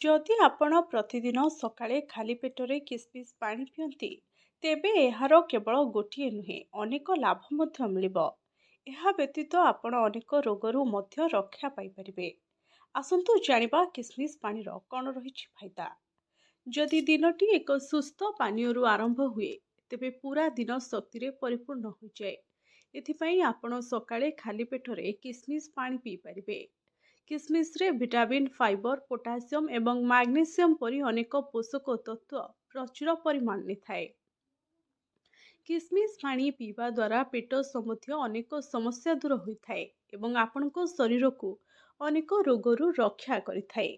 ଯଦି ଆପଣ ପ୍ରତିଦିନ ସକାଳେ ଖାଲି ପେଟରେ କିସମିସ୍ ପାଣି ପିଅନ୍ତି, ତେବେ ଏହାର କେବଳ ଗୋଟିଏ ନୁହେଁ, ଅନେକ ଲାଭ ମଧ୍ୟ ମିଳିବ। ଏହା ବ୍ୟତୀତ ଆପଣ ଅନେକ ରୋଗରୁ ମଧ୍ୟ ରକ୍ଷା ପାଇପାରିବେ। ଆସନ୍ତୁ ଜାଣିବା କିସମିସ୍ ପାଣିର କ'ଣ ରହିଛି ଫାଇଦା। ଯଦି ଦିନଟି ଏକ ସୁସ୍ଥ ପାନୀୟରୁ ଆରମ୍ଭ ହୁଏ, ତେବେ ପୁରା ଦିନ ଶକ୍ତିରେ ପରିପୂର୍ଣ୍ଣ ହୋଇଯାଏ। ଏଥିପାଇଁ ଆପଣ ସକାଳେ ଖାଲି ପେଟରେ କିସମିସ୍ ପାଣି ପିଇପାରିବେ। କିସମିସ୍ରେ ଭିଟାମିନ୍, ଫାଇବର, ପୋଟାସିୟମ୍ ଏବଂ ମାଗ୍ନେସିୟମ୍ ପରି ଅନେକ ପୋଷକ ତତ୍ତ୍ୱ ପ୍ରଚୁର ପରିମାଣରେ ଥାଏ। କିସମିସ୍ ପାଣି ପିଇବା ଦ୍ୱାରା ପେଟ ସମ୍ବନ୍ଧୀୟ ଅନେକ ସମସ୍ୟା ଦୂର ହୋଇଥାଏ ଏବଂ ଆପଣଙ୍କ ଶରୀରକୁ ଅନେକ ରୋଗରୁ ରକ୍ଷା କରିଥାଏ।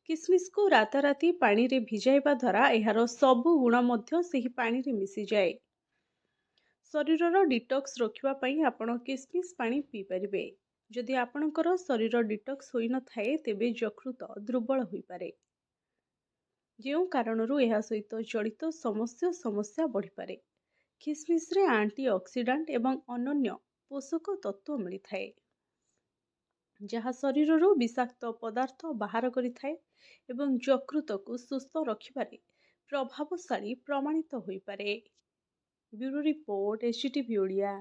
କିସମିସ୍କୁ ରାତାରାତି ପାଣିରେ ଭିଜାଇବା ଦ୍ୱାରା ଏହାର ସବୁ ଗୁଣ ମଧ୍ୟ ସେହି ପାଣିରେ ମିଶିଯାଏ। ଶରୀରର ଡିଟକ୍ସ ରୋକିବା ପାଇଁ ଆପଣ କିସମିସ୍ ପାଣି ପିଇପାରିବେ। ଯଦି ଆପଣଙ୍କର ଶରୀର ଡିଟକ୍ସ ହୋଇନଥାଏ, ତେବେ ଯକୃତ ଦୁର୍ବଳ ହୋଇପାରେ, ଯେଉଁ କାରଣରୁ ଏହା ସହିତ ଜଡ଼ିତ ସମସ୍ୟା ବଢ଼ିପାରେ। କିସମିସ୍ରେ ଆଣ୍ଟି ଅକ୍ସିଡାଣ୍ଟ ଏବଂ ଅନନ୍ୟ ପୋଷକ ତତ୍ତ୍ୱ ମିଳିଥାଏ, ଯାହା ଶରୀରରୁ ବିଷାକ୍ତ ପଦାର୍ଥ ବାହାର କରିଥାଏ ଏବଂ ଯକୃତକୁ ସୁସ୍ଥ ରଖିବାରେ ପ୍ରଭାବଶାଳୀ ପ୍ରମାଣିତ ହୋଇପାରେ। Bureau report, HTV Odia.